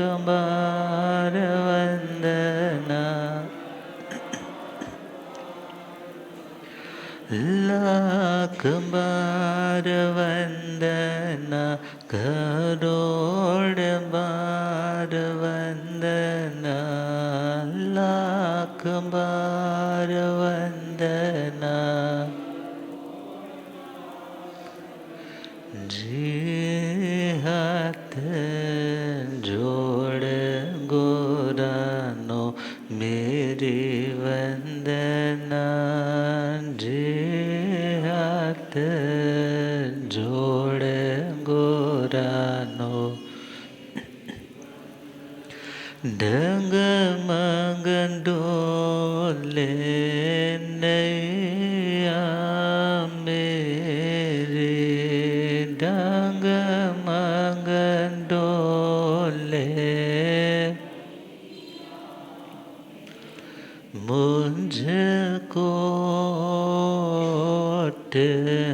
बार वंदना, लाख बार वंदना, करोड़ बार वंदना, लाख बार वंदना। जी हाथ जोड़ गोरानो मेरी वंदना, जी हाथ जोड़ गोरानो। डगमग डोले नैया मेरी, डगमग डोले मुझको ओट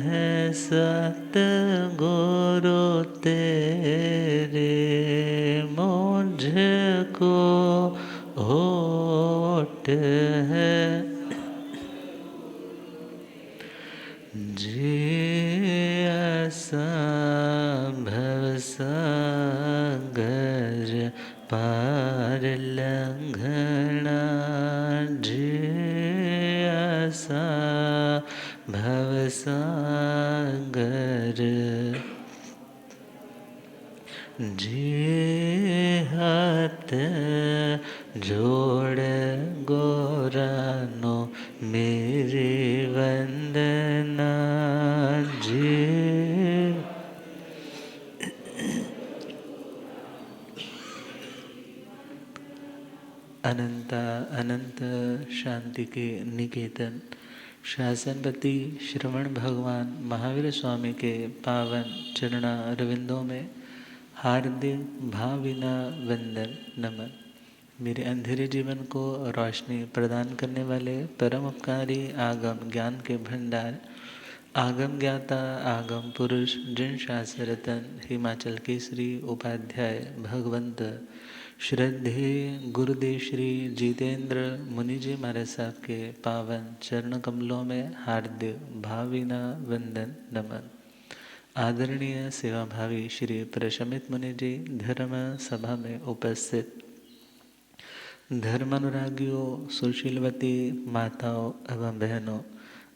है सतगुरु तेरे, मुझको ओट है जी असंभव सागर पार लंघना, जी असंभव सागर, जी हाथ जोड़ गोरानो मेरी वंदना, जी। अनंत अनंत शांति के निकेतन शासनपति श्रवण भगवान महावीर स्वामी के पावन चरणा अरविंदों में हार्दिक भावभीना वंदन नमन। मेरे अंधेरे जीवन को रोशनी प्रदान करने वाले परम उपकारी आगम ज्ञान के भंडार, आगम ज्ञाता आगम पुरुष, जिन शास्त्र रतन हिमाचल केसरी उपाध्याय भगवंत श्रद्धे गुरुदेव श्री जितेंद्र मुनि जी महाराज साहब के पावन चरण कमलों में हार्दिक भावभीना वंदन नमन। आदरणीय सेवाभावी श्री प्रशमित मुनि जी, धर्म सभा में उपस्थित धर्मानुरागियों, सुशीलवती माताओं एवं बहनों,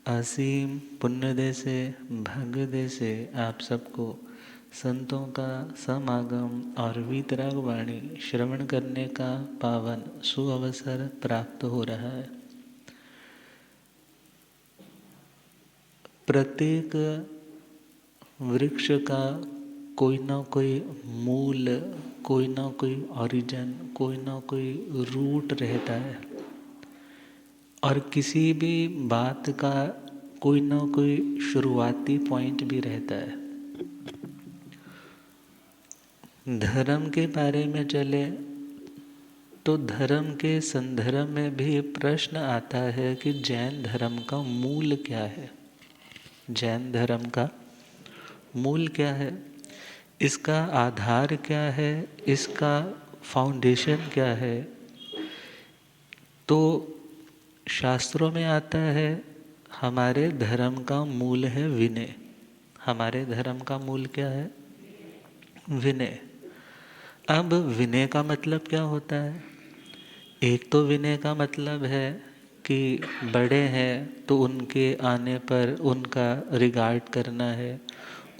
असीम पुण्यदय से भाग्यदय से आप सबको संतों का समागम और वीतराग वाणी श्रवण करने का पावन सुअवसर प्राप्त हो रहा है। प्रत्येक वृक्ष का कोई ना कोई मूल, कोई ना कोई ओरिजिन, कोई ना कोई रूट रहता है, और किसी भी बात का कोई ना कोई शुरुआती पॉइंट भी रहता है। धर्म के बारे में चले तो धर्म के संदर्भ में भी प्रश्न आता है कि जैन धर्म का मूल क्या है। जैन धर्म का मूल क्या है, इसका आधार क्या है, इसका फाउंडेशन क्या है। तो शास्त्रों में आता है हमारे धर्म का मूल है विनय। हमारे धर्म का मूल क्या है? विनय। अब विनय का मतलब क्या होता है? एक तो विनय का मतलब है कि बड़े हैं तो उनके आने पर उनका रिगार्ड करना है,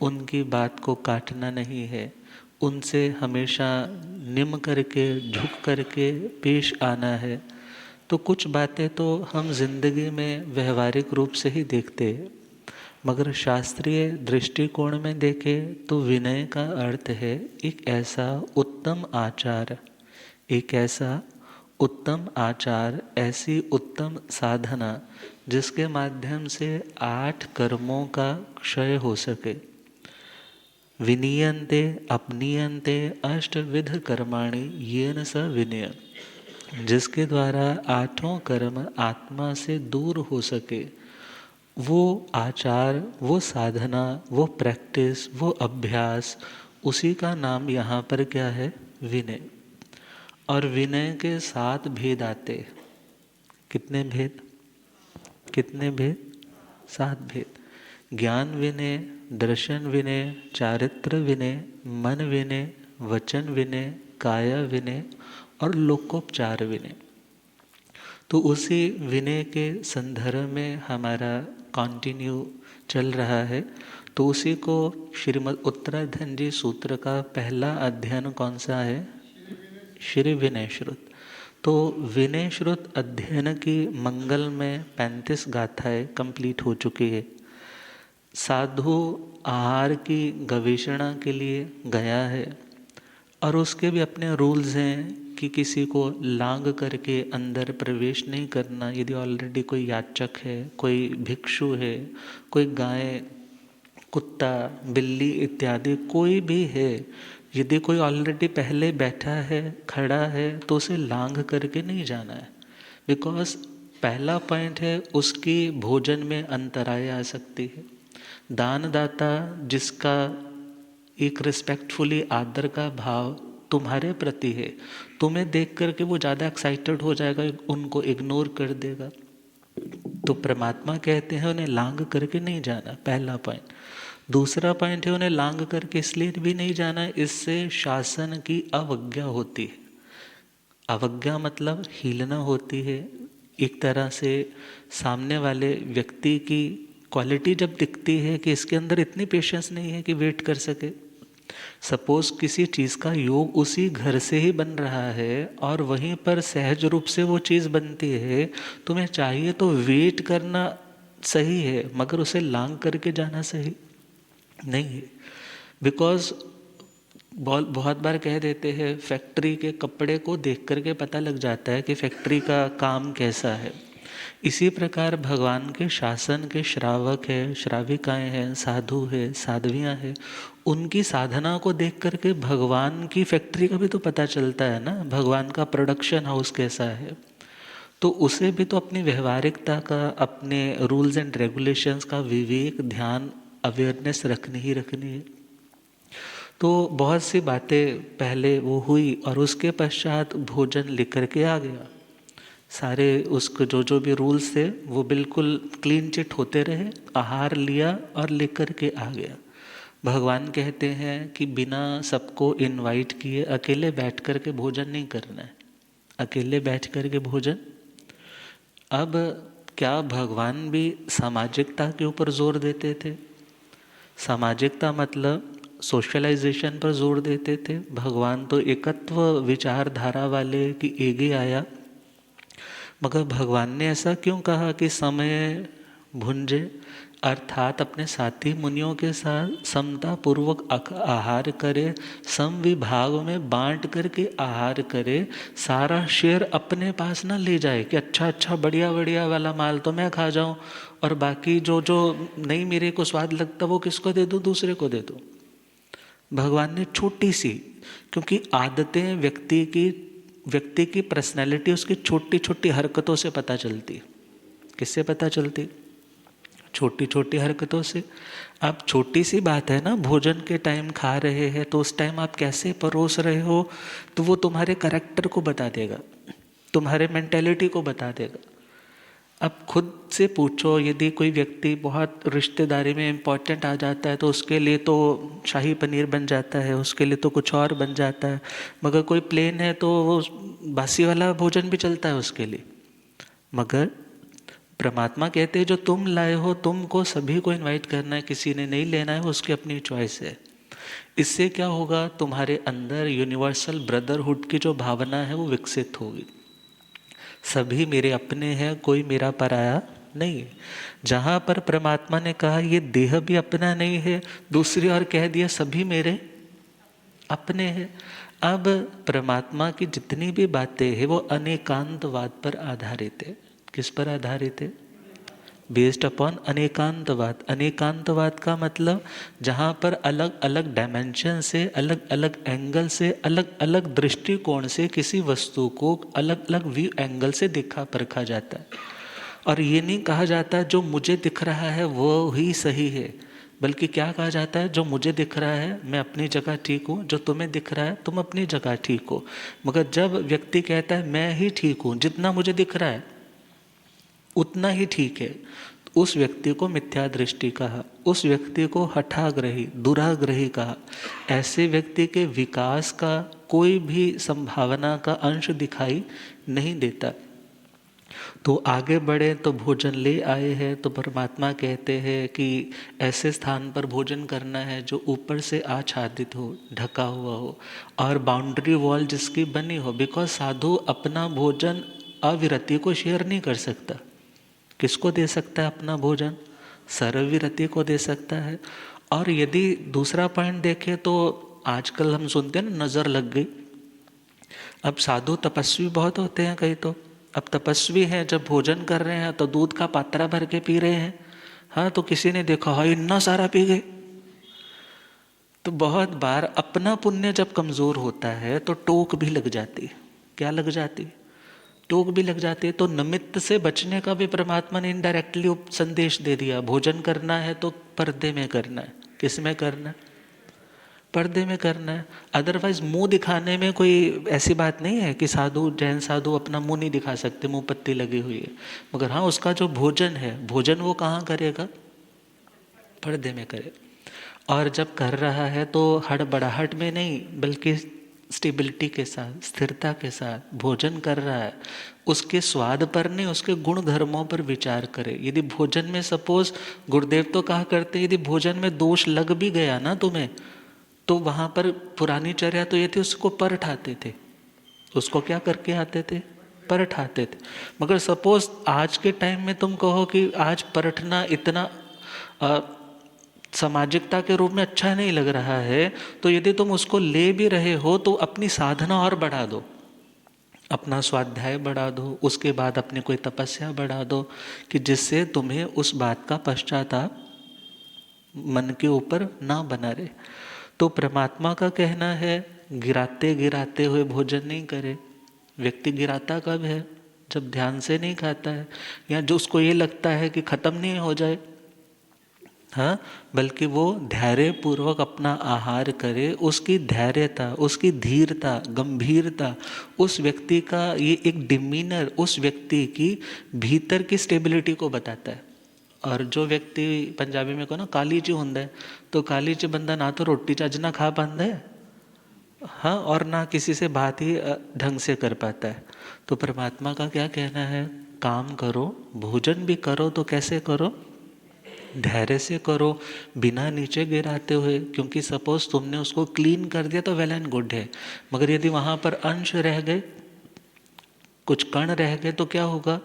उनकी बात को काटना नहीं है, उनसे हमेशा निम करके झुक करके पेश आना है। तो कुछ बातें तो हम जिंदगी में व्यवहारिक रूप से ही देखते हैं, मगर शास्त्रीय दृष्टिकोण में देखें तो विनय का अर्थ है एक ऐसा उत्तम आचार, एक ऐसा उत्तम आचार, ऐसी उत्तम साधना जिसके माध्यम से 8 कर्मों का क्षय हो सके। विनीयन्ते अपनीयन्ते अष्टविध कर्माणि येन स विनय, जिसके द्वारा 8 कर्म आत्मा से दूर हो सके। वो आचार, वो साधना, वो प्रैक्टिस, वो अभ्यास, उसी का नाम यहाँ पर क्या है? विनय। और विनय के 7 भेद आते। कितने भेद? कितने भेद? 7 भेद। ज्ञान विनय, दर्शन विनय, चारित्र विनय, मन विनय, वचन विनय, काया विनय और लोकोपचार विनय। तो उसी विनय के संदर्भ में हमारा कंटिन्यू चल रहा है। तो उसी को श्रीमद् उत्तराधनजी सूत्र का पहला अध्ययन कौन सा है? श्री विनय श्रुत। तो विनय श्रुत अध्ययन की मंगल में 35 गाथाएं कंप्लीट हो चुकी है। साधु आहार की गवेषणा के लिए गया है और उसके भी अपने रूल्स हैं कि किसी को लांग करके अंदर प्रवेश नहीं करना। यदि ऑलरेडी कोई याचक है, कोई भिक्षु है, कोई गाय, कुत्ता, बिल्ली इत्यादि कोई भी है, यदि कोई ऑलरेडी पहले बैठा है, खड़ा है, तो उसे लांग करके नहीं जाना है। बिकॉज पहला पॉइंट है उसकी भोजन में अंतराय आ सकती है। दानदाता जिसका एक रिस्पेक्टफुली आदर का भाव तुम्हारे प्रति है, तुम्हें देख करके वो ज़्यादा एक्साइटेड हो जाएगा, उनको इग्नोर कर देगा। तो परमात्मा कहते हैं उन्हें लांग करके नहीं जाना, पहला पॉइंट। दूसरा पॉइंट है उन्हें लांग करके इसलिए भी नहीं जाना, इससे शासन की अवज्ञा होती है। अवज्ञा मतलब हीलना होती है। एक तरह से सामने वाले व्यक्ति की क्वालिटी जब दिखती है कि इसके अंदर इतनी पेशेंस नहीं है कि वेट कर सके। सपोज किसी चीज़ का योग उसी घर से ही बन रहा है और वहीं पर सहज रूप से वो चीज़ बनती है, तुम्हें चाहिए तो वेट करना सही है, मगर उसे लांग करके जाना सही नहीं है। बिकॉज बहुत बार कह देते हैं फैक्ट्री के कपड़े को देख करके पता लग जाता है कि फैक्ट्री का काम कैसा है। इसी प्रकार भगवान के शासन के श्रावक है, श्राविकाएं हैं, साधु है, साध्वियाँ हैं, उनकी साधना को देख करके भगवान की फैक्ट्री का भी तो पता चलता है ना, भगवान का प्रोडक्शन हाउस कैसा है। तो उसे भी तो अपनी व्यवहारिकता का, अपने रूल्स एंड रेगुलेशंस का विवेक, ध्यान, अवेयरनेस रखनी ही रखनी है। तो बहुत सी बातें पहले वो हुई और उसके पश्चात भोजन लेकर के आ गया। सारे उसके जो भी रूल्स थे वो बिल्कुल क्लीन चिट होते रहे। आहार लिया और लेकर के आ गया। भगवान कहते हैं कि बिना सबको इनवाइट किए अकेले बैठ कर के भोजन नहीं करना है, अकेले बैठ कर के भोजन। अब क्या भगवान भी सामाजिकता के ऊपर जोर देते थे? सामाजिकता मतलब सोशलाइजेशन पर जोर देते थे। भगवान तो एकत्व विचारधारा वाले कि एगे आया, मगर भगवान ने ऐसा क्यों कहा कि समय भुंजे, अर्थात अपने साथी मुनियों के साथ समता पूर्वक आहार करे, सम विभाग में बांट करके आहार करे, सारा शेयर अपने पास ना ले जाए कि अच्छा अच्छा बढ़िया बढ़िया वाला माल तो मैं खा जाऊं और बाकी जो जो नहीं मेरे को स्वाद लगता वो किसको दे दूं? दूसरे को दे दूं। भगवान ने छोटी सी, क्योंकि आदतें व्यक्ति की पर्सनैलिटी उसकी छोटी छोटी हरकतों से पता चलती। किससे पता चलती? छोटी छोटी हरकतों से। अब छोटी सी बात है ना, भोजन के टाइम खा रहे हैं तो उस टाइम आप कैसे परोस रहे हो, तो वो तुम्हारे कैरेक्टर को बता देगा, तुम्हारे मेंटेलिटी को बता देगा। अब खुद से पूछो, यदि कोई व्यक्ति बहुत रिश्तेदारी में इम्पोर्टेंट आ जाता है तो उसके लिए तो शाही पनीर बन जाता है, उसके लिए तो कुछ और बन जाता है, मगर कोई प्लेन है तो वो बासी वाला भोजन भी चलता है उसके लिए। मगर परमात्मा कहते हैं जो तुम लाए हो तुमको सभी को इनवाइट करना है, किसी ने नहीं लेना है, उसकी अपनी चॉइस है। इससे क्या होगा? तुम्हारे अंदर यूनिवर्सल ब्रदरहुड की जो भावना है वो विकसित होगी। सभी मेरे अपने हैं, कोई मेरा पराया नहीं है। जहाँ पर परमात्मा ने कहा ये देह भी अपना नहीं है, दूसरी ओर कह दिया सभी मेरे अपने हैं। अब परमात्मा की जितनी भी बातें हैं वो अनेकांतवाद पर आधारित है। किस पर आधारित है? बेस्ड अपॉन अनेकांतवाद। अनेकांतवाद का मतलब जहाँ पर अलग अलग डायमेंशन से, अलग अलग एंगल से, अलग अलग दृष्टिकोण से किसी वस्तु को अलग अलग व्यू एंगल से देखा परखा जाता है। और ये नहीं कहा जाता जो मुझे दिख रहा है वो ही सही है, बल्कि क्या कहा जाता है, जो मुझे दिख रहा है मैं अपनी जगह ठीक हूँ, जो तुम्हें दिख रहा है तुम अपनी जगह ठीक हो। मगर जब व्यक्ति कहता है मैं ही ठीक हूँ, जितना मुझे दिख रहा है उतना ही ठीक है, उस व्यक्ति को मिथ्या दृष्टि कहा, उस व्यक्ति को हठाग्रही दुराग्रही कहा। ऐसे व्यक्ति के विकास का कोई भी संभावना का अंश दिखाई नहीं देता। तो आगे बढ़े तो भोजन ले आए हैं, तो परमात्मा कहते हैं कि ऐसे स्थान पर भोजन करना है जो ऊपर से आच्छादित हो, ढका हुआ हो, और बाउंड्री वॉल जिसकी बनी हो। बिकॉज साधु अपना भोजन अविरति को शेयर नहीं कर सकता। किसको दे सकता है अपना भोजन? सर्वविरति को दे सकता है। और यदि दूसरा पॉइंट देखें तो आजकल हम सुनते हैं ना, नज़र लग गई। अब साधु तपस्वी बहुत होते हैं कई तो, अब तपस्वी हैं, जब भोजन कर रहे हैं तो दूध का पात्रा भर के पी रहे हैं। हाँ, तो किसी ने देखा हाँ इतना सारा पी गए। तो बहुत बार अपना पुण्य जब कमज़ोर होता है तो टोक भी लग जाती। क्या लग जाती? टोक भी लग जाती है। तो निमित्त से बचने का भी परमात्मा ने इनडायरेक्टली संदेश दे दिया। भोजन करना है तो पर्दे में करना है। किस में करना है? पर्दे में करना है। अदरवाइज मुंह दिखाने में कोई ऐसी बात नहीं है कि साधु, जैन साधु अपना मुंह नहीं दिखा सकते, मुंह पत्ती लगी हुई है। मगर हाँ, उसका जो भोजन है, भोजन वो कहाँ करेगा? पर्दे में करे। और जब कर रहा है तो हड़बड़ाहट में नहीं, बल्कि स्टेबिलिटी के साथ, स्थिरता के साथ भोजन कर रहा है। उसके स्वाद पर नहीं, उसके गुण धर्मों पर विचार करे। यदि भोजन में सपोज, गुरुदेव तो कहा करते, यदि भोजन में दोष लग भी गया ना तुम्हें, तो वहाँ पर पुरानी चर्या तो ये थी, उसको परठाते थे। उसको क्या करके आते थे? परठाते थे। मगर सपोज आज के टाइम में तुम कहो कि आज परठना इतना सामाजिकता के रूप में अच्छा नहीं लग रहा है, तो यदि तुम उसको ले भी रहे हो तो अपनी साधना और बढ़ा दो, अपना स्वाध्याय बढ़ा दो, उसके बाद अपनी कोई तपस्या बढ़ा दो, कि जिससे तुम्हें उस बात का पश्चाताप मन के ऊपर ना बना रहे। तो परमात्मा का कहना है गिराते गिराते हुए भोजन नहीं करे। व्यक्ति गिराता कब है? जब ध्यान से नहीं खाता है, या जो उसको ये लगता है कि खत्म नहीं हो जाए। हाँ, बल्कि वो धैर्य पूर्वक अपना आहार करे। उसकी धैर्यता, उसकी धीरता, गंभीरता, उस व्यक्ति का ये एक डिमीनर उस व्यक्ति की भीतर की स्टेबिलिटी को बताता है। और जो व्यक्ति पंजाबी में को ना काली च हुंदा है, तो काली च बंदा ना तो रोटी चज ना खा पाता है, हाँ, और ना किसी से बात ही ढंग से कर पाता है। तो परमात्मा का क्या कहना है? काम करो, भोजन भी करो तो कैसे करो? धैर्य से करो, बिना नीचे गिराते हुए। क्योंकि सपोज तुमने उसको क्लीन कर दिया तो वेल एंड गुड है, मगर यदि वहाँ पर अंश रह गए, कुछ कण रह गए, तो क्या होगा?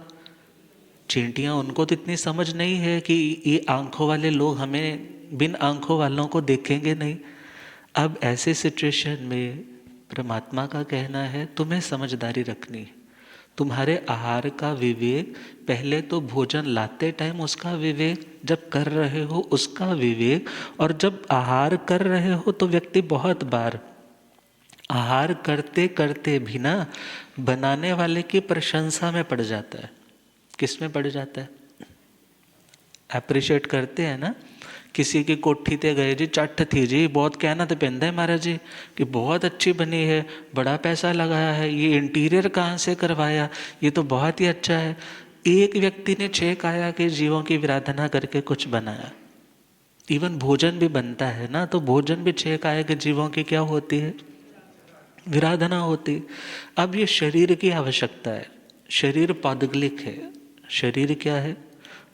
चींटियाँ, उनको तो इतनी समझ नहीं है कि ये आंखों वाले लोग हमें बिन आंखों वालों को देखेंगे नहीं। अब ऐसे सिचुएशन में परमात्मा का कहना है तुम्हें समझदारी रखनी है। तुम्हारे आहार का विवेक, पहले तो भोजन लाते टाइम उसका विवेक, जब कर रहे हो उसका विवेक, और जब आहार कर रहे हो तो व्यक्ति बहुत बार आहार करते करते भी ना बनाने वाले की प्रशंसा में पड़ जाता है। किस में पड़ जाता है? एप्रिशिएट करते हैं ना। किसी की कोठी ते गए जी, चट थी जी, बहुत कहना तो पैंदा है महाराज जी कि बहुत अच्छी बनी है, बड़ा पैसा लगाया है, ये इंटीरियर कहाँ से करवाया, ये तो बहुत ही अच्छा है। एक व्यक्ति ने 6 काया के जीवों की विराधना करके कुछ बनाया। इवन भोजन भी बनता है ना, तो भोजन भी 6 काया के जीवों की क्या होती है? विराधना होती। अब ये शरीर की आवश्यकता है। शरीर पौद्गलिक है। शरीर क्या है?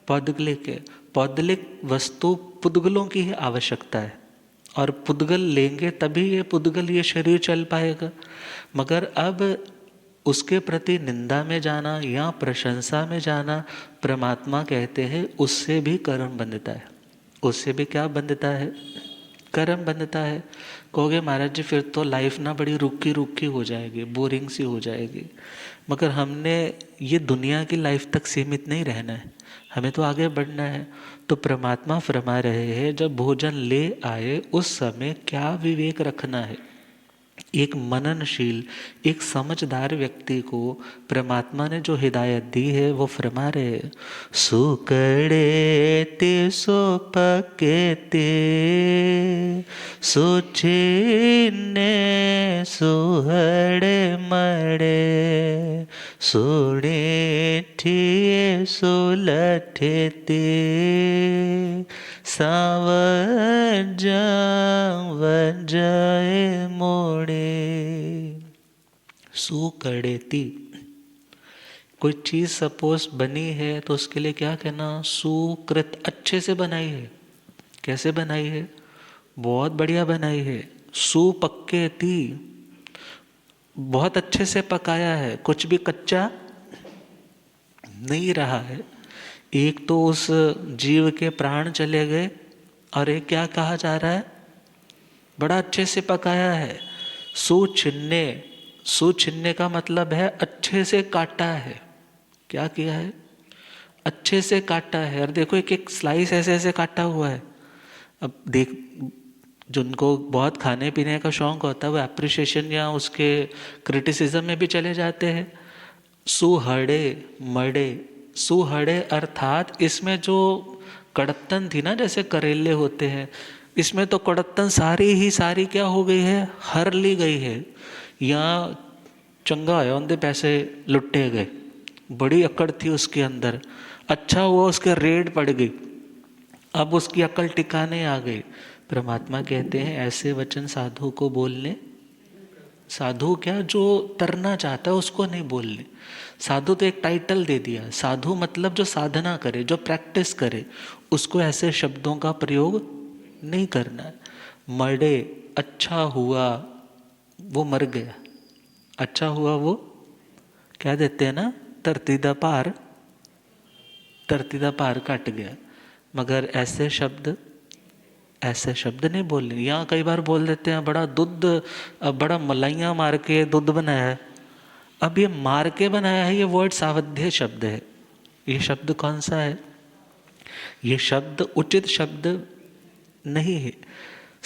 पौद्गलिक है। पौद्गलिक वस्तु पुद्गलों की ही आवश्यकता है, और पुद्गल लेंगे तभी ये पुद्गल, ये शरीर चल पाएगा। मगर अब उसके प्रति निंदा में जाना या प्रशंसा में जाना, परमात्मा कहते हैं उससे भी कर्म बंधता है। उससे भी क्या बंधता है? कर्म बंधता है। कहोगे महाराज जी फिर तो लाइफ ना बड़ी रुकी रुकी हो जाएगी, बोरिंग सी हो जाएगी। मगर हमने ये दुनिया की लाइफ तक सीमित नहीं रहना है, हमें तो आगे बढ़ना है। तो परमात्मा फरमा रहे हैं जब भोजन ले आए उस समय क्या विवेक रखना है। एक मननशील, एक समझदार व्यक्ति को परमात्मा ने जो हिदायत दी है वो फरमा रहे हैं, सुकड़े ते सो पके ते सुचिने सुहड़े मड़े सुने ठिए सुलठे ते सावज वजय मोड़े। सुकड़ेती, कोई चीज सपोज बनी है तो उसके लिए क्या कहना, सुकृत, अच्छे से बनाई है। कैसे बनाई है, बहुत बढ़िया बनाई है। सुपक्के थी, बहुत अच्छे से पकाया है, कुछ भी कच्चा नहीं रहा है। एक तो उस जीव के प्राण चले गए, और एक क्या कहा जा रहा है, बड़ा अच्छे से पकाया है। सुछिन्ने, सुछिन्ने का मतलब है अच्छे से काटा है। क्या किया है, अच्छे से काटा है। और देखो एक एक स्लाइस ऐसे ऐसे काटा हुआ है। अब देख, जिनको बहुत खाने पीने का शौक होता है वो एप्रिशिएशन या उसके क्रिटिसिज्म में भी चले जाते हैं। सुहड़े मड़े, सुहड़े अर्थात इसमें जो कड़त्तन थी ना, जैसे करेले होते हैं, इसमें तो कड़त्तन सारी ही सारी क्या हो गई है, हर ली गई है। या चंगा है उनके पैसे लुट्टे गए, बड़ी अकड़ थी उसके अंदर, अच्छा हुआ उसके रेड पड़ गई, अब उसकी अकल टिकाने आ गई। परमात्मा कहते हैं ऐसे वचन साधु को बोलने, साधु क्या, जो तरना चाहता है उसको नहीं बोलने। साधु तो एक टाइटल दे दिया, साधु मतलब जो साधना करे, जो प्रैक्टिस करे, उसको ऐसे शब्दों का प्रयोग नहीं करना है। मरे, अच्छा हुआ, वो मर गया, अच्छा हुआ वो क्या देते हैं ना, तरतीदा पार, तरतीदा पार कट गया। मगर ऐसे शब्द, ऐसे शब्द नहीं बोलने। यहाँ कई बार बोल देते हैं बड़ा दूध, बड़ा मलाइयाँ मार के दूध बनाया है। अब ये मार के बनाया है, ये वर्ड सावध्य शब्द है। ये शब्द कौन सा है, ये शब्द उचित शब्द नहीं है।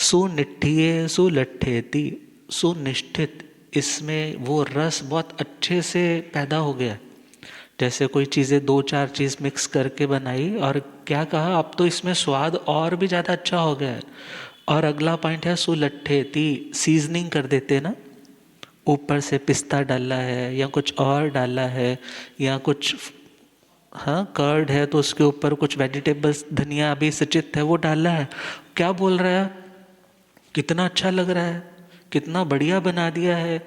सुनिठिए सुलठेती, सुनिष्ठित, इसमें वो रस बहुत अच्छे से पैदा हो गया। जैसे कोई चीज़ें दो चार चीज़ मिक्स करके बनाई और क्या कहा, अब तो इसमें स्वाद और भी ज़्यादा अच्छा हो गया है। और अगला पॉइंट है सुलट्ठेती, सीजनिंग कर देते ना, ऊपर से पिस्ता डाला है या कुछ और डाला है, या कुछ हाँ कर्ड है तो उसके ऊपर कुछ वेजिटेबल्स, धनिया अभी सिंचित है वो डाला है। क्या बोल रहा है, कितना अच्छा लग रहा है, कितना बढ़िया बना दिया है।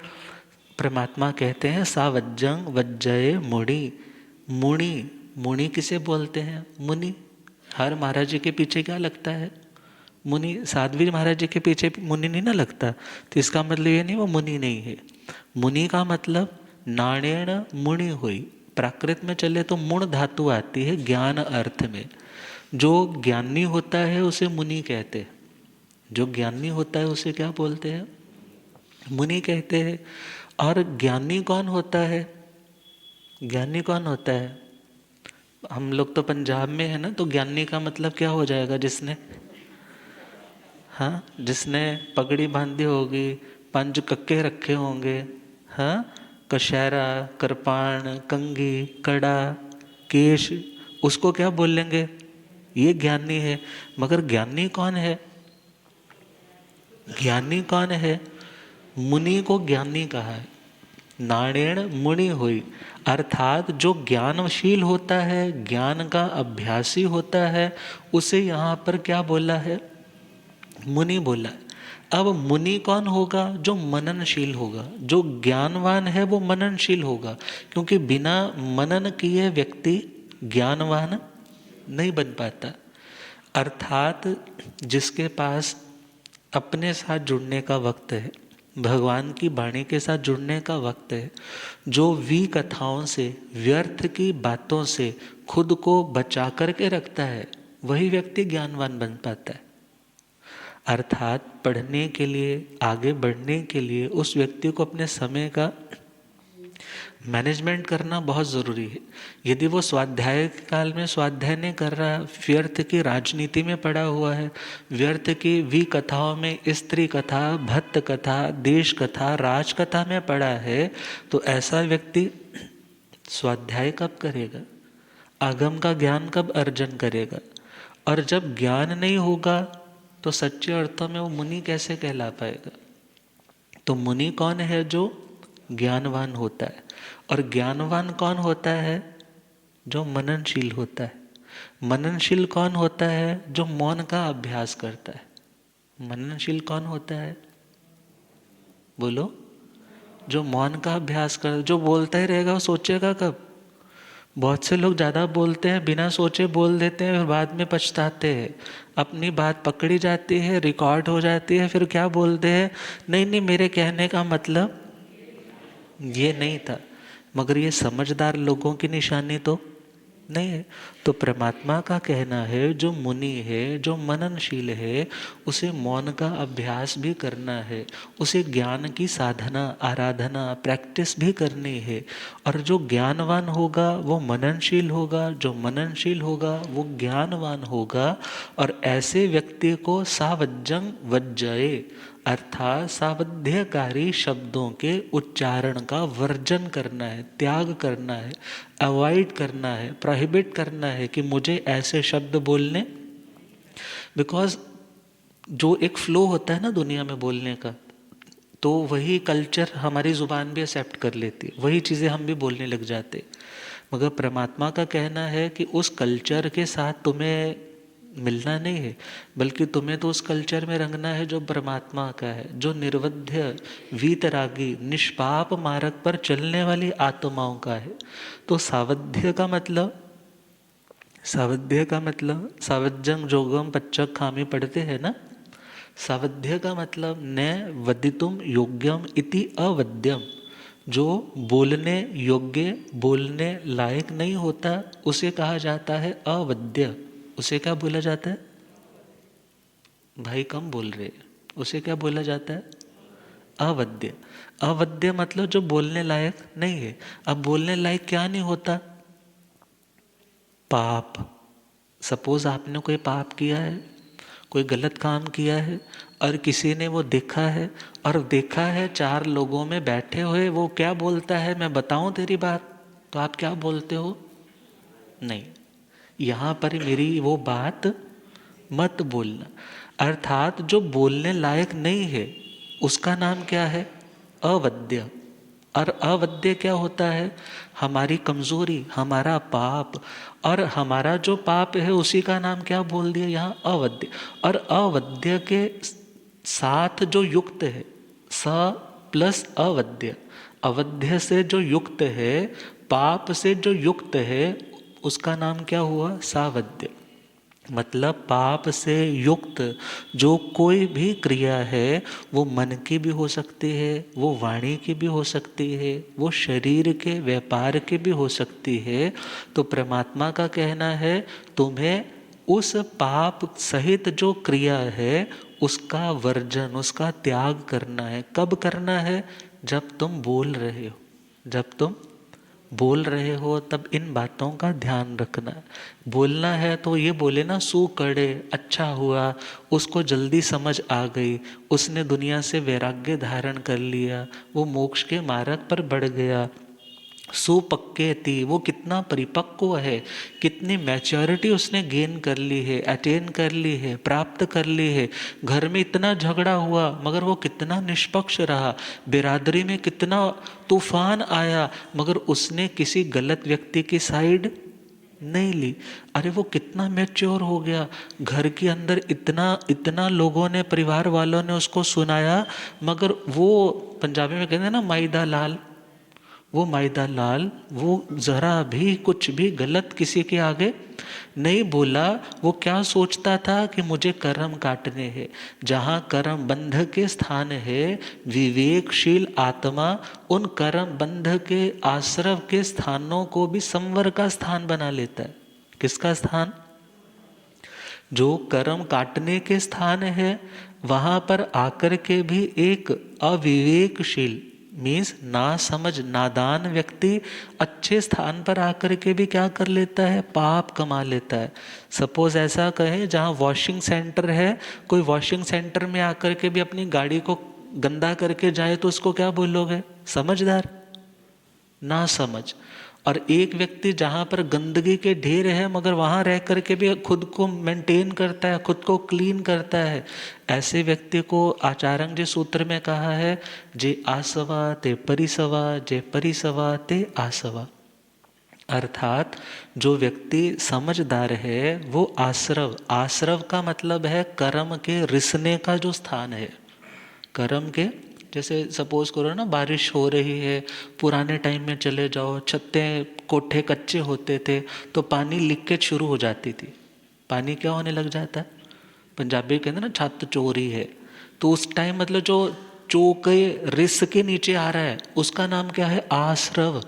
परमात्मा कहते हैं सावज्जंग वज्जय मुनि, मुनि, मुनि किसे बोलते हैं, मुनि। हर महाराज जी के पीछे क्या लगता है, मुनि। साध्वी महाराज जी के पीछे मुनि नहीं ना लगता, तो इसका मतलब ये नहीं वो मुनि नहीं है। मुनि का मतलब नाणेण मुनि हुई। प्राकृत में चले तो मुण धातु आती है ज्ञान अर्थ में। जो ज्ञानी होता है उसे मुनि कहते हैं, जो ज्ञानी होता है उसे क्या बोलते हैं, मुनि कहते हैं। और ज्ञानी कौन होता है, ज्ञानी कौन होता है, हम लोग तो पंजाब में है ना, तो ज्ञानी का मतलब क्या हो जाएगा, जिसने, हाँ, जिसने पगड़ी बांधी होगी, पंज कक्के रखे होंगे, हाँ, कशहरा, कृपाण, कंघी, कड़ा, केश, उसको क्या बोलेंगे, ये ज्ञानी है। मगर ज्ञानी कौन है, ज्ञानी कौन है, मुनि को ज्ञानी कहा है। नाणेण मुनि हुई, अर्थात जो ज्ञानशील होता है, ज्ञान का अभ्यासी होता है, उसे यहाँ पर क्या बोला है, मुनि बोला है। अब मुनि कौन होगा, जो मननशील होगा, जो ज्ञानवान है वो मननशील होगा। क्योंकि बिना मनन किए व्यक्ति ज्ञानवान नहीं बन पाता। अर्थात जिसके पास अपने साथ जुड़ने का वक्त है, भगवान की वाणी के साथ जुड़ने का वक्त है, जो कथाओं से, व्यर्थ की बातों से खुद को बचा करके रखता है, वही व्यक्ति ज्ञानवान बन पाता है। अर्थात पढ़ने के लिए, आगे बढ़ने के लिए उस व्यक्ति को अपने समय का मैनेजमेंट करना बहुत ज़रूरी है। यदि वो स्वाध्याय के काल में स्वाध्याय नहीं कर रहा, व्यर्थ की राजनीति में पड़ा हुआ है, व्यर्थ की वी कथाओं में स्त्री कथा, भक्त कथा, देश कथा, राज कथा में पड़ा है, तो ऐसा व्यक्ति स्वाध्याय कब करेगा, आगम का ज्ञान कब अर्जन करेगा? और जब ज्ञान नहीं होगा तो सच्चे अर्थों में वो मुनि कैसे कहला पाएगा? तो मुनि कौन है? जो ज्ञानवान होता है। और ज्ञानवान कौन होता है? जो मननशील होता है। मननशील कौन होता है? जो मौन का अभ्यास करता है। मननशील कौन होता है? बोलो। जो मौन का अभ्यास कर, जो बोलता ही रहेगा वो सोचेगा कब? बहुत से लोग ज़्यादा बोलते हैं, बिना सोचे बोल देते हैं, फिर बाद में पछताते हैं। अपनी बात पकड़ी जाती है, रिकॉर्ड हो जाती है, फिर क्या बोलते हैं? नहीं नहीं, मेरे कहने का मतलब ये नहीं था। मगर ये समझदार लोगों की निशानी तो नहीं है। तो परमात्मा का कहना है, जो मुनि है, जो मननशील है, उसे मौन का अभ्यास भी करना है, उसे ज्ञान की साधना, आराधना, प्रैक्टिस भी करनी है। और जो ज्ञानवान होगा वो मननशील होगा, जो मननशील होगा वो ज्ञानवान होगा। और ऐसे व्यक्ति को सावज्जं वज्जये, अर्थात सावध्यकारी शब्दों के उच्चारण का वर्जन करना है, त्याग करना है, अवॉइड करना है, प्रोहिबिट करना है कि मुझे ऐसे शब्द बोलने। बिकॉज जो एक फ्लो होता है ना दुनिया में बोलने का, तो वही कल्चर हमारी ज़ुबान भी एक्सेप्ट कर लेती है, वही चीज़ें हम भी बोलने लग जाते। मगर परमात्मा का कहना है कि उस कल्चर के साथ तुम्हें मिलना नहीं है, बल्कि तुम्हें तो उस कल्चर में रंगना है जो परमात्मा का है, जो निर्वध्य, वीतरागी, निष्पाप मार्ग पर चलने वाली आत्माओं का है। तो सावध्य का मतलब, सावध्य का मतलब, सावज्जंग जोगम पच्चक खामी पढ़ते हैं ना। सावध्य का मतलब न वदितुम योग्यम इति अवद्यम, जो बोलने योग्य, बोलने लायक नहीं होता, उसे कहा जाता है अवद्य। उसे क्या बोला जाता है? भाई कम बोल रहे हैं। उसे क्या बोला जाता है? अवद्य। अवद्य मतलब जो बोलने लायक नहीं है। अब बोलने लायक क्या नहीं होता? पाप। सपोज आपने कोई पाप किया है, कोई गलत काम किया है, और किसी ने वो देखा है, और देखा है चार लोगों में बैठे हुए, वो क्या बोलता है, मैं बताऊं तेरी बात, तो आप क्या बोलते हो? नहीं, यहाँ पर मेरी वो बात मत बोलना। अर्थात जो बोलने लायक नहीं है उसका नाम क्या है? अवद्य। और अवद्य क्या होता है? हमारी कमजोरी, हमारा पाप। और हमारा जो पाप है उसी का नाम क्या बोल दिया यहाँ? अवद्य। और अवद्य के साथ जो युक्त है, स प्लस अवद्य, अवध्य से जो युक्त है, पाप से जो युक्त है, उसका नाम क्या हुआ? सावध्य। मतलब पाप से युक्त जो कोई भी क्रिया है, वो मन की भी हो सकती है, वो वाणी की भी हो सकती है, वो शरीर के व्यापार की भी हो सकती है। तो परमात्मा का कहना है तुम्हें उस पाप सहित जो क्रिया है उसका वर्जन, उसका त्याग करना है। कब करना है? जब तुम बोल रहे हो। जब तुम बोल रहे हो तब इन बातों का ध्यान रखना। बोलना है तो ये बोले ना, सू कड़े, अच्छा हुआ, उसको जल्दी समझ आ गई, उसने दुनिया से वैराग्य धारण कर लिया, वो मोक्ष के मार्ग पर बढ़ गया। सुपक्केति, वो कितना परिपक्व है, कितनी मैच्योरिटी उसने गेन कर ली है, अटेन कर ली है, प्राप्त कर ली है। घर में इतना झगड़ा हुआ मगर वो कितना निष्पक्ष रहा, बिरादरी में कितना तूफान आया मगर उसने किसी गलत व्यक्ति की साइड नहीं ली। अरे वो कितना मैच्योर हो गया। घर के अंदर इतना इतना लोगों ने, परिवार वालों ने उसको सुनाया, मगर वो पंजाबी में कहते हैं ना माईदा लाल, वो माईदा लाल वो जरा भी कुछ भी गलत किसी के आगे नहीं बोला। वो क्या सोचता था कि मुझे कर्म काटने हैं। जहाँ कर्म बंध के स्थान है, विवेकशील आत्मा उन कर्म बंध के आश्रव के स्थानों को भी संवर का स्थान बना लेता है। किसका स्थान? जो कर्म काटने के स्थान है, वहाँ पर आकर के भी एक अविवेकशील मीन्स ना समझ, नादान व्यक्ति अच्छे स्थान पर आकर के भी क्या कर लेता है, पाप कमा लेता है। सपोज ऐसा कहें जहाँ वॉशिंग सेंटर है, कोई वॉशिंग सेंटर में आकर के भी अपनी गाड़ी को गंदा करके जाए तो उसको क्या बोलोगे, समझदार, ना समझ। और एक व्यक्ति जहाँ पर गंदगी के ढेर है मगर वहाँ रह करके भी खुद को मेंटेन करता है, खुद को क्लीन करता है, ऐसे व्यक्ति को आचार्य जी सूत्र में कहा है, जे आसवा ते परिसवा, जे परिसवा ते आसवा। अर्थात जो व्यक्ति समझदार है वो आश्रव, आश्रव का मतलब है कर्म के रिसने का जो स्थान है, कर्म के, जैसे सपोज करो ना बारिश हो रही है, पुराने टाइम में चले जाओ, छतें कोठे कच्चे होते थे तो पानी लीकेज शुरू हो जाती थी, पानी क्या होने लग जाता है, पंजाबी कहते ना छत चोरी है, तो उस टाइम मतलब जो चौके रिस के नीचे आ रहा है उसका नाम क्या है, आश्रव।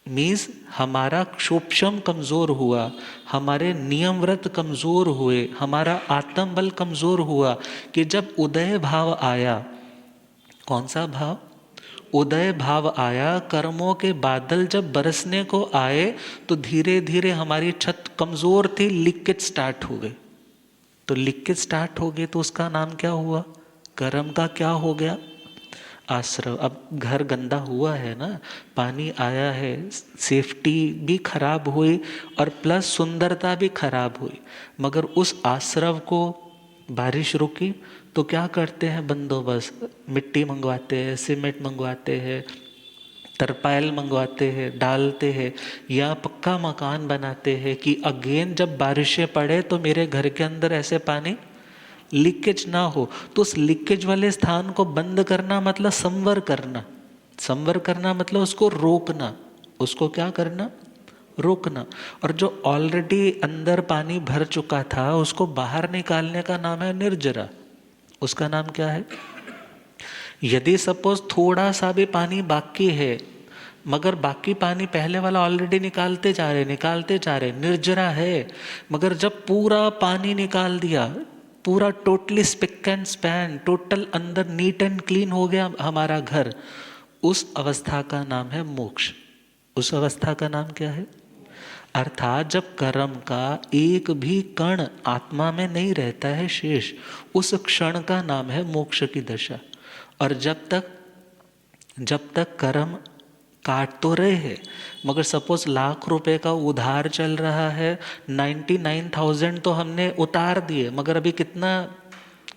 मीन्स हमारा सूक्ष्म कमज़ोर हुआ, हमारे नियम व्रत कमज़ोर हुए, हमारा आत्म बल कमज़ोर हुआ कि जब उदय भाव आया, कौन सा भाव, उदय भाव आया, कर्मों के बादल जब बरसने को आए तो धीरे धीरे हमारी छत कमज़ोर थी, लीकेज स्टार्ट हो गई। तो लीकेज स्टार्ट हो गई तो उसका नाम क्या हुआ, कर्म का क्या हो गया, आश्रव। अब घर गंदा हुआ है ना, पानी आया है, सेफ्टी भी खराब हुई और प्लस सुंदरता भी खराब हुई, मगर उस आश्रव को बारिश रुकी तो क्या करते हैं बंदोबस्त, मिट्टी मंगवाते हैं, सीमेंट मंगवाते हैं, तरपाल मंगवाते हैं, डालते हैं, या पक्का मकान बनाते हैं कि अगेन जब बारिशें पड़े तो मेरे घर के अंदर ऐसे पानी लीकेज ना हो। तो उस लीकेज वाले स्थान को बंद करना मतलब संवर करना, संवर करना मतलब उसको रोकना, उसको क्या करना, रोकना। और जो ऑलरेडी अंदर पानी भर चुका था उसको बाहर निकालने का नाम है निर्जरा, उसका नाम क्या है। यदि सपोज थोड़ा सा भी पानी बाकी है, मगर बाकी पानी पहले वाला ऑलरेडी निकालते जा रहे, निकालते जा रहे, निर्जरा है, मगर जब पूरा पानी निकाल दिया, पूरा totally spick and span, total अंदर नीट एंड क्लीन हो गया हमारा घर, उस अवस्था का नाम है मोक्ष। उस अवस्था का नाम क्या है, अर्थात जब कर्म का एक भी कण आत्मा में नहीं रहता है शेष, उस क्षण का नाम है मोक्ष की दशा। और जब तक कर्म काट तो रहे हैं, मगर सपोज लाख रुपए का उधार चल रहा है, 99,000 तो हमने उतार दिए, मगर अभी कितना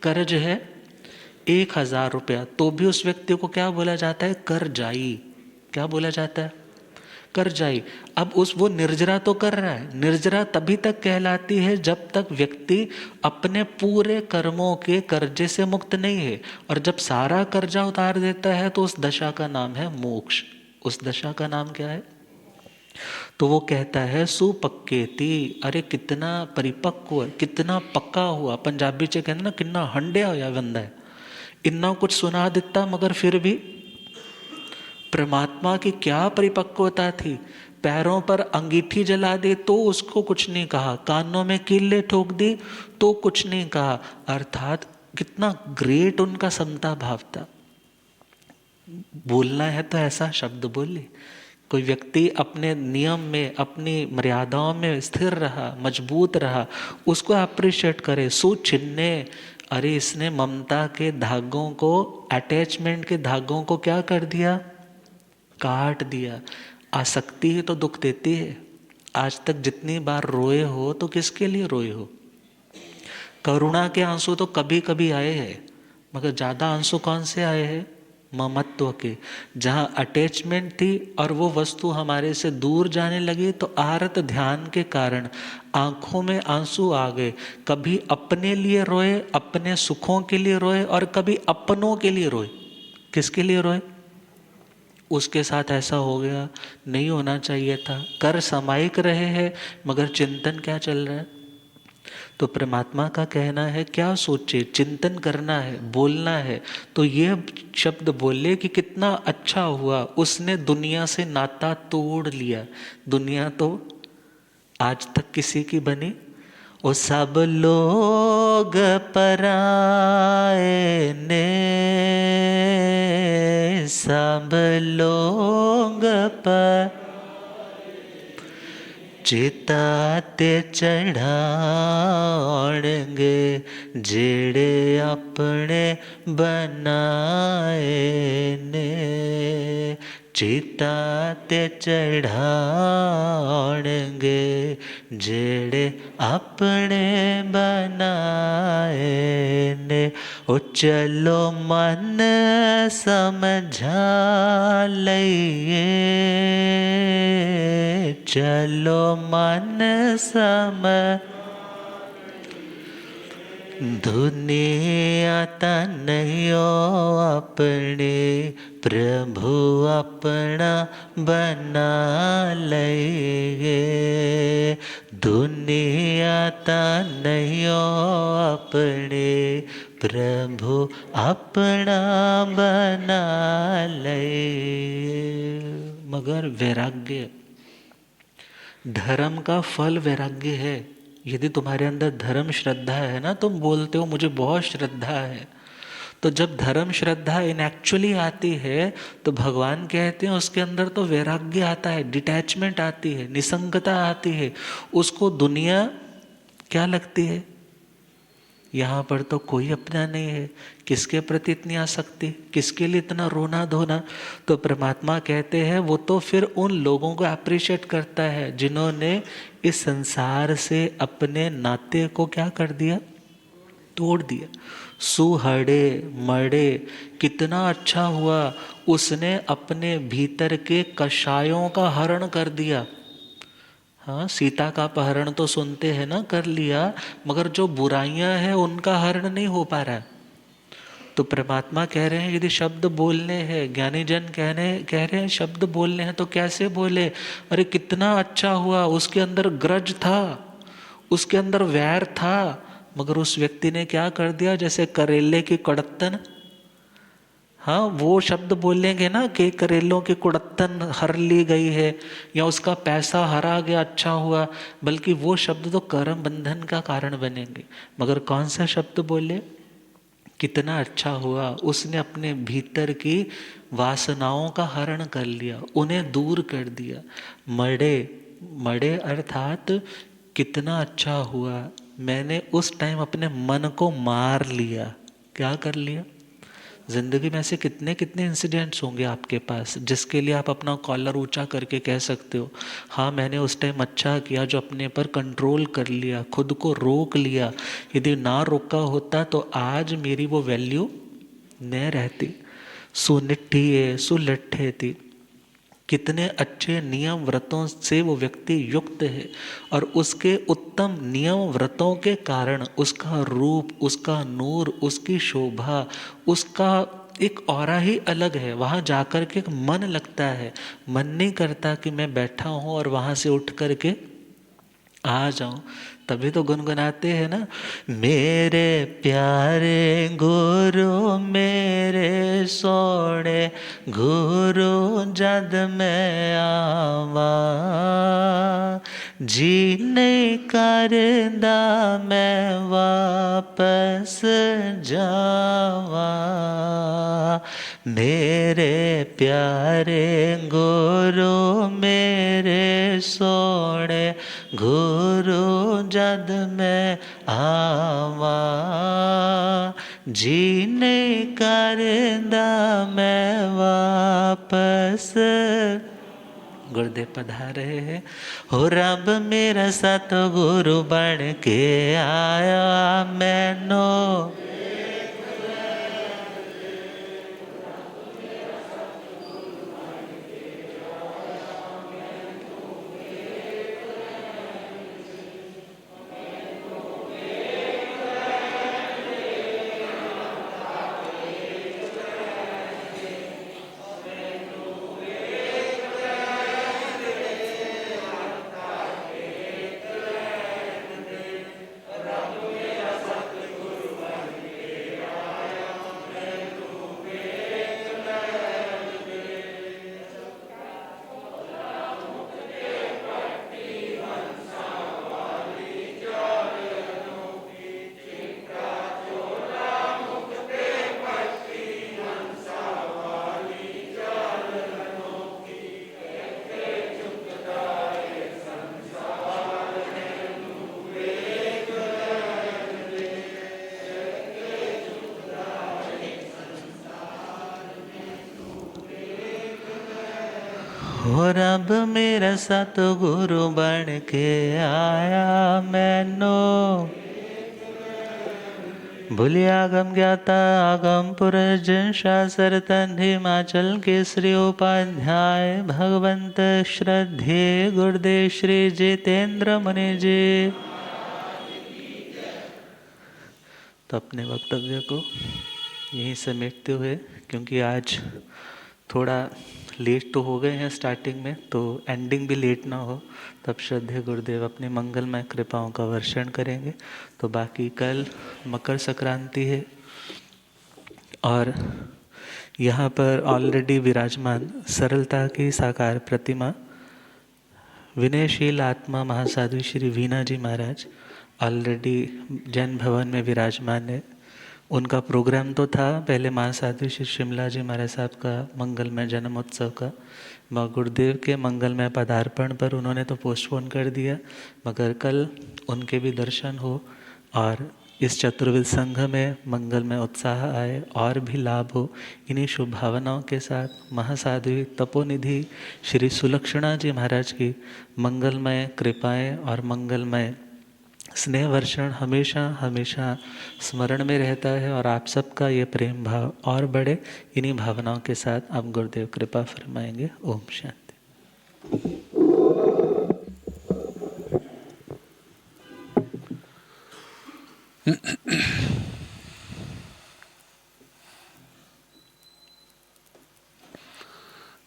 कर्ज है, 1,000 रुपया, तो भी उस व्यक्ति को क्या बोला जाता है, कर्जाई। क्या बोला जाता है, कर्जाई। अब वो निर्जरा तो कर रहा है, निर्जरा तभी तक कहलाती है जब तक व्यक्ति अपने पूरे कर्मों के कर्जे से मुक्त नहीं है, और जब सारा कर्जा उतार देता है तो उस दशा का नाम है मोक्ष। उस दशा का नाम क्या है, तो वो कहता है सुपक्केति, अरे कितना परिपक्व, कितना पक्का हुआ। पंजाबी च कहते ना कितना हंडिया होया बंदा है, इतना कुछ सुना देता मगर फिर भी परमात्मा की क्या परिपक्वता थी, पैरों पर अंगीठी जला दे तो उसको कुछ नहीं कहा, कानों में कीले ठोक दी तो कुछ नहीं कहा, अर्थात कितना ग्रेट उनका समता भाव था। बोलना है तो ऐसा शब्द बोले, कोई व्यक्ति अपने नियम में, अपनी मर्यादाओं में स्थिर रहा, मजबूत रहा, उसको अप्रिशिएट करे। सुचिन्ने, अरे इसने ममता के धागों को, अटैचमेंट के धागों को क्या कर दिया, काट दिया। आसक्ति ही तो दुख देती है। आज तक जितनी बार रोए हो तो किसके लिए रोए हो, करुणा के आंसू तो कभी कभी आए हैं, मगर ज़्यादा आंसू कौन से आए हैं, ममत्व के। जहाँ अटैचमेंट थी और वो वस्तु हमारे से दूर जाने लगी तो आरत ध्यान के कारण आंखों में आंसू आ गए। कभी अपने लिए रोए, अपने सुखों के लिए रोए, और कभी अपनों के लिए रोए। किसके लिए रोए, उसके साथ ऐसा हो गया, नहीं होना चाहिए था। कर सामायिक रहे हैं मगर चिंतन क्या चल रहा है। तो परमात्मा का कहना है क्या सोचे, चिंतन करना है, बोलना है तो ये शब्द बोले कि कितना अच्छा हुआ उसने दुनिया से नाता तोड़ लिया। दुनिया तो आज तक किसी की बनी, ओ सब लोग पराए ने, सब लोग पर चिता ते चढ़ाणगे, जेड़े अपने बनाए ने। चिता ते चढ़ाणगे, जेड़े अपने बनाए ने। ओ चलो मन समझा लइए, चलो मन समझ। दुनिया तनयो अपने, प्रभु अपना बना लइए। दुनिया तनयो अपने, प्रभु अपना बना लइए। मगर वैराग्य, धर्म का फल वैराग्य है। यदि तुम्हारे अंदर धर्म श्रद्धा है ना, तुम बोलते हो मुझे बहुत श्रद्धा है, तो जब धर्म श्रद्धा इन एक्चुअली आती है तो भगवान कहते हैं उसके अंदर तो वैराग्य आता है, डिटैचमेंट आती है, निसंगता आती है। उसको दुनिया क्या लगती है? यहाँ पर तो कोई अपना नहीं है, किसके प्रति इतनी आसक्ति, किसके लिए इतना रोना धोना। तो परमात्मा कहते हैं वो तो फिर उन लोगों को अप्रिशिएट करता है जिन्होंने इस संसार से अपने नाते को क्या कर दिया, तोड़ दिया। सुहड़े मड़े, कितना अच्छा हुआ उसने अपने भीतर के कषायों का हरण कर दिया। हाँ, सीता का अपहरण तो सुनते हैं ना, कर लिया, मगर जो बुराइयां हैं उनका हरण नहीं हो पा रहा है। तो परमात्मा कह रहे हैं यदि शब्द बोलने हैं, ज्ञानी जन कह रहे हैं शब्द बोलने हैं तो कैसे बोले। अरे कितना अच्छा हुआ, उसके अंदर ग्रज था, उसके अंदर वैर था, मगर उस व्यक्ति ने क्या कर दिया, जैसे करेले की कड़त्तन। हाँ, वो शब्द बोलेंगे ना कि करेलों की कुड़त्तन हर ली गई है, या उसका पैसा हरा गया, अच्छा हुआ, बल्कि वो शब्द तो कर्म बंधन का कारण बनेंगे। मगर कौन सा शब्द बोले, कितना अच्छा हुआ उसने अपने भीतर की वासनाओं का हरण कर लिया, उन्हें दूर कर दिया। मड़े, मड़े अर्थात कितना अच्छा हुआ मैंने उस टाइम अपने मन को मार लिया। क्या कर लिया? जिंदगी में ऐसे कितने कितने इंसिडेंट्स होंगे आपके पास जिसके लिए आप अपना कॉलर ऊंचा करके कह सकते हो हाँ मैंने उस टाइम अच्छा किया, जो अपने पर कंट्रोल कर लिया, खुद को रोक लिया। यदि ना रोका होता तो आज मेरी वो वैल्यू न रहती। सुनिठिए सुलट्ठे थी, कितने अच्छे नियम व्रतों से वो व्यक्ति युक्त है, और उसके उत्तम नियम व्रतों के कारण उसका रूप, उसका नूर, उसकी शोभा, उसका एक ऑरा ही अलग है। वहाँ जाकर के मन लगता है, मन नहीं करता कि मैं बैठा हूँ और वहाँ से उठ कर के आ जाऊं। तभी तो गुनगुनाते हैं ना, मेरे प्यारे गुरु मेरे सोने गुरु जद मैं आवा, जी नहीं करदा मैं वापस जावा। मेरे प्यारे गुरु मेरे सोने गुरु जद मैं आवा, जी नहीं करदा मैं वापस। गुरुदेव पधारे हैं। हो रब मेरा सतगुरु बन के आया मैनो, हो रब मेरा सतगुरु बन के आया मैनो, भूलिया आगम ज्ञाता आगम पुरुष जिन शास्त्र तन हिमाचल केसरी उपाध्याय भगवंत श्रद्धे गुरुदेव श्री जितेंद्र मुनि जी। तो अपने वक्तव्य को यहीं समेटते हुए, क्योंकि आज थोड़ा लेट तो हो गए हैं स्टार्टिंग में, तो एंडिंग भी लेट ना हो, तब श्रद्धेय गुरुदेव अपनी मंगलमय कृपाओं का वर्षण करेंगे। तो बाकी कल मकर संक्रांति है और यहाँ पर ऑलरेडी विराजमान सरलता की साकार प्रतिमा विनयशील आत्मा महासाधु श्री वीणा जी महाराज ऑलरेडी जैन भवन में विराजमान है। उनका प्रोग्राम तो था पहले महासाधु श्री शिमला जी महाराज साहब का मंगलमय जन्मोत्सव का, मगर गुरुदेव के मंगलमय पदार्पण पर उन्होंने तो पोस्टपोन कर दिया, मगर कल उनके भी दर्शन हो और इस चतुर्विध संघ में मंगलमय उत्साह आए और भी लाभ हो। इन्हीं शुभ भावनाओं के साथ महासाध्वी तपोनिधि श्री सुलक्षणा जी महाराज की मंगलमय कृपाएं और मंगलमय स्नेह वर्षण हमेशा हमेशा स्मरण में रहता है और आप सबका ये प्रेम भाव और बढ़े। इन्हीं भावनाओं के साथ आप गुरुदेव कृपा फरमाएंगे। ओम शांति।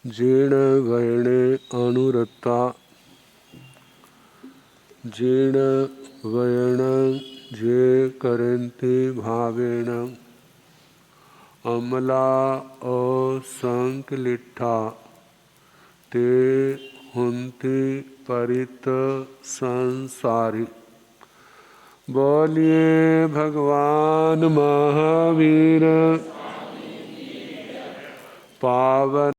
जीर्ण गयणे अनुरक्ता जीर्ण गयण जे करन्ति भावेन अमला असंकलिठा ते हुन्ति परित संसारी। बोलिए भगवान महावीर पावन